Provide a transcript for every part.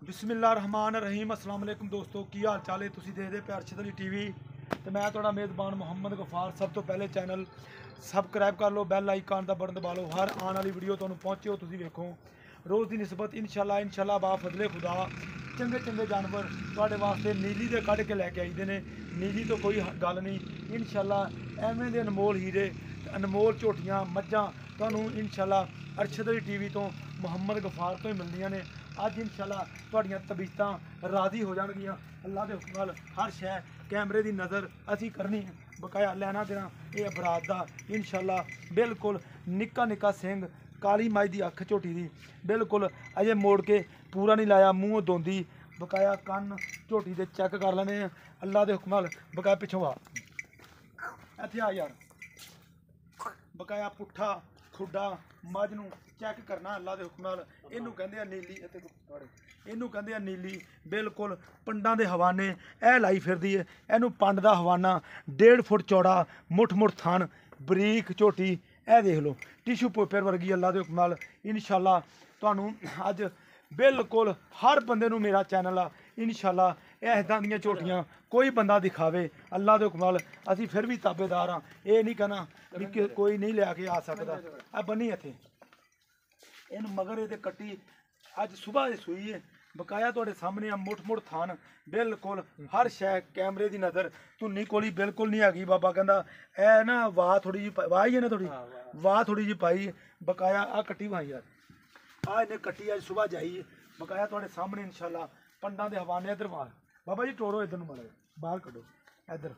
बिस्मिल्लाहिर्रहमानिर्रहीम अस्सलाम वालेकुम दोस्तों की हाल चाल है। तुसीं देखदे पे अरशद अली टीवी ते मैं तुहाडा मेज़बान मुहम्मद गफार। सब तो पहले चैनल सबसक्राइब कर लो, बैल आइकन दा बटन दबा लो, हर आने वाली वीडियो तुहानूं पहुंचे हो तुसीं वेखो। रोज़ की निस्बत इंशाल्लाह बा फजले खुदा चंगे चंगे जानवर तुहाडे वास्ते नीली दे कढ़ के लैके आईदे ने। नीली तो कोई गल नहीं, इंशाल्लाह एवें दे अनमोल हीरे अनमोल झोटियां मज्जां तुहानूं इंशाल्लाह अरशद अली टीवी तो मुहम्मद गफार तो ही मिलदियां ने। अज इंशाल्लाह तुहाडियां तबीयतां राज़ी हो जाणगियां। अल्लाह दे हुक्म नाल हर शै कैमरे की नज़र असी करनी बकाया लैना देना ये बरात दा इंशाल्लाह। बिल्कुल निक्का निक्का सिंह काली माई की अख झोटी दी बिल्कुल अजे मोड़ के पूरा नहीं लाया, मूँह दोंदी बकाया कन्न झोटी दे चैक कर लैने अल्लाह के हुक्म नाल। बकाया पिछों आ इत्थे आ यार, बकाया पुट्ठा खुड्डा मझ नूं चैक करना अल्लाह के हुक्म नाल। इनू कहंदे आ नीली, इनू कहंदे आ नीली बिल्कुल पंडां दे हवाने ए लाई फिरदी है। इनू पंड दा हवाना 1.5 फुट चौड़ा, मुठ मुठ थन, बरीक झोटी ए देख लो टिशू पेपर वर्गी अल्लाह के हुक्म नाल। इंशाल्लाह तुहानूं अज बिल्कुल हर बंदे नूं मेरा चैनल आ इंशाल्लाह इदां दियां झोटियां कोई बंदा दिखावे अल्लाह के हुक्म नाल। असीं फिर भी ताबेदार हाँ, ये नहीं कहना भी कोई नहीं लैके आ सकदा। आ बनी इत्थे इन मगर ये कट्टी अज सुबह सूई है बकाया तुहाडे सामने मुठ मुठ थान बिल्कुल हर शै कैमरे की नज़र धुन्नी कोली बिल्कुल नहीं हैगी। बाबा कहंदा ए ना वाह थोड़ी जी वाह ही है ना, थोड़ी वाह थोड़ी जी पाई बकाया आ कट्टी वाही यार आ इन्हें कट्टी अज सुबह जाई बकाया तुहाडे सामने इंशाल्लाह पंडां दे हवाने। इधर बाहर बाबा जी टोरो इधर मारे बाहर कड्डो इधर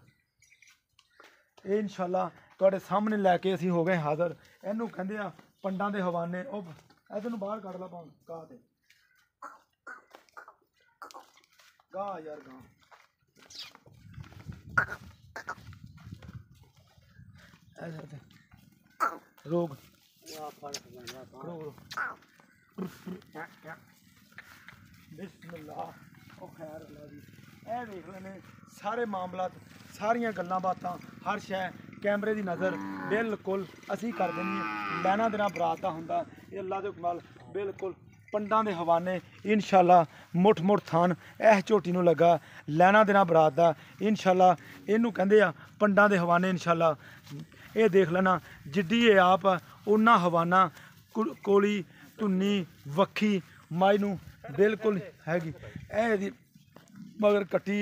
ये इंशाल्लाह तुहाडे सामने लैके असीं हो गए हाज़र। इनू कहंदे आ पंडां दे हवाने। ओ इधर बाहर कढ़ ला पाउं गाह ते गाह यार गाह रोग बिस्मिल्लाह ओ खैर अल्लाह दी ए देख लैने सारे मामलात सारियां गल्लां बातां हर शै कैमरे की नज़र बिल्कुल असी कर देनी है। लैना देना बरात का हुंदा ये अल्लाह के हुक्म नाल बिल्कुल पंडां दे हवाने इंशाल्लाह मुठ मुठ थान इस झोटी नूं लगा लैना देना बरात का इंशाल्लाह। इनू कहंदे आ पंडां दे हवाने इंशाल्लाह। ये देख लेना जिड्डी ये आप उन्ना हवाना कोली धुन्नी वक्खी माई नूं बिल्कुल हैगी ए मगर कट्टी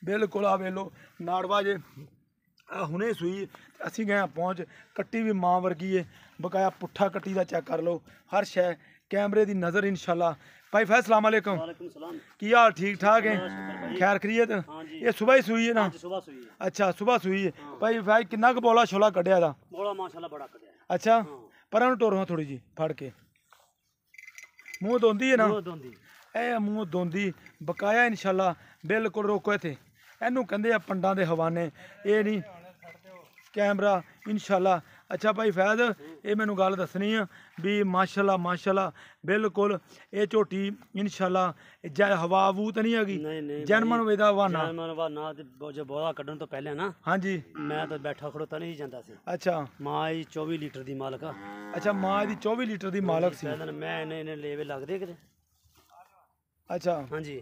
बिल्कुल आ वेलो नाड़वा जे हुणे सूई असी गए पहुँच कट्टी भी माँ वर्गी है बकाया पुट्ठा कट्टी का चेक कर लो हर शै कैमरे की नज़र इंशाल्लाह। भाई फैज सलाम अलैकुम की हाल ठीक ठाक है खैर खरीयत ये सुबह ही सूई है ना? अच्छा सुबह सूई है भाई भाई किन्ना क बोला छोला कढ़िया दा? अच्छा पर टोरो थोड़ी जी फड़ के मूँह धोंदी है ना ए मूँह धोंदी बकाया इंशाल्लाह बिल्कुल रोको इत्थे। इनू कहंदे आ पंडां दे हवाने ये नहीं कैमरा इंशाल्लाह। अच्छा भाई फैज ये मैनू गल दसनी है भी माशाल्लाह माशाल्लाह बिल्कुल ये झोटी इंशाल्लाह जै हवा वू तो नहीं हैगी जनमन वेदा हवाना जो बोला कड्ढण तो पहले ना हाँ जी मैं तो बैठा खड़ोता नहीं जाता सी। अच्छा माँ 24 लीटर की मालक। अच्छा माँ दी 24 लीटर की मालक सी। मैं इन्हें लेवे लगदे किते। अच्छा हाँ जी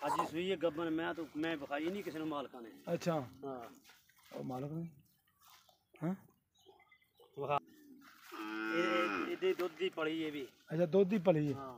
अज सूई है गब्बन मैं विखाई नहीं किसी मालका ने। अच्छा हाँ मालक ने हाँ दुध दी पली ये भी। अच्छा दुध दी पली है हाँ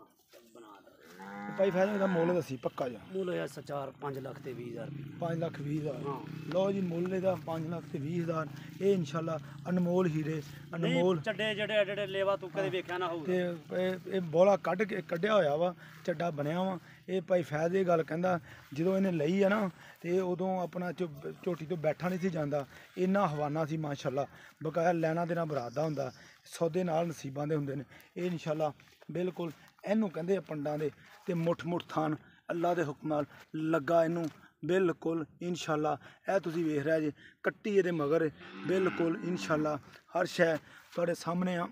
भाई फैज इसदा मुੱਲ दसी पक्का जा मुल है 4-5 लाख ते 20,000 5 ਲੱਖ 20 हज़ार। हाँ लो जी मुੱਲ ਇਹਦਾ 5 ਲੱਖ ਤੇ 20 ਹਜ਼ਾਰ। ਇਹ ਇਨਸ਼ਾਅੱਲਾ ਅਨਮੋਲ ਹੀਰੇ ਅਨਮੋਲ ਚੱਡੇ ਜਿਹੜੇ ਐਡੇ ਲੇਵਾ ਤੂੰ ਕਦੇ ਵੇਖਿਆ ਨਾ ਹੋਊਗਾ ਤੇ ਇਹ ਬੋਲਾ ਕੱਢ ਕੇ ਕੱਢਿਆ ਹੋਇਆ ਵਾ ਚੱਡਾ ਬਣਿਆ ਵਾ। ਇਹ ਭਾਈ ਫੈਜ਼ ਇਹ ਗੱਲ ਕਹਿੰਦਾ ਜਦੋਂ ਇਹਨੇ ਲਈ ਆ ਨਾ ਤੇ ਉਦੋਂ ਆਪਣਾ ਝੋਟੀ ਤੋਂ ਬੈਠਾ ਨਹੀਂ ਸੀ ਜਾਂਦਾ ਇੰਨਾ ਹਵਾਨਾ ਸੀ ਮਾਸ਼ਾਅੱਲਾ। ਬਕਾਇਆ ਲੈਣਾ ਦੇਣਾ ਬਰਾਤ ਦਾ ਹੁੰਦਾ ਸੌਦੇ ਨਾਲ ਨਸੀਬਾਂ ਦੇ ਹੁੰਦੇ ਨੇ। ਇਹ ਇਨਸ਼ਾਅੱਲਾ ਬਿਲਕੁਲ ਇਹਨੂੰ ਕਹਿੰਦੇ ਆ ਪੰਡਾਂ ਦੇ ਤੇ ਮੁੱਠ ਮੁੱਠ ਥਾਨ ਅੱਲਾ ਦੇ ਹੁਕਮ ਨਾਲ ਲੱਗਾ ਇਹਨੂੰ बिल्कुल इंशाल्लाह। ए तुसी वेख रहे जे कट्टी ये मगर बिल्कुल इंशाल्लाह हर शै तुहाडे सामने आ।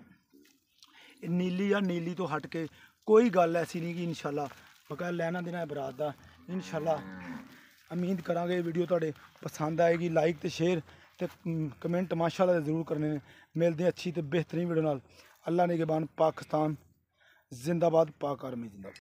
नीली या नीली तो हट के कोई गल ऐसी नहीं कि इंशाल्लाह बकाया लैना देना बरात का इंशाल्लाह। उम्मीद करांगे वीडियो तुहाडे पसंद आएगी। लाइक तो शेयर तो कमेंट माशाल्लाह जरूर करने। मिलते अच्छी तो बेहतरीन वीडियो नाल। अल्लाह ने के बान पाकिस्तान जिंदाबाद पाक आर्मी जिंदाबाद।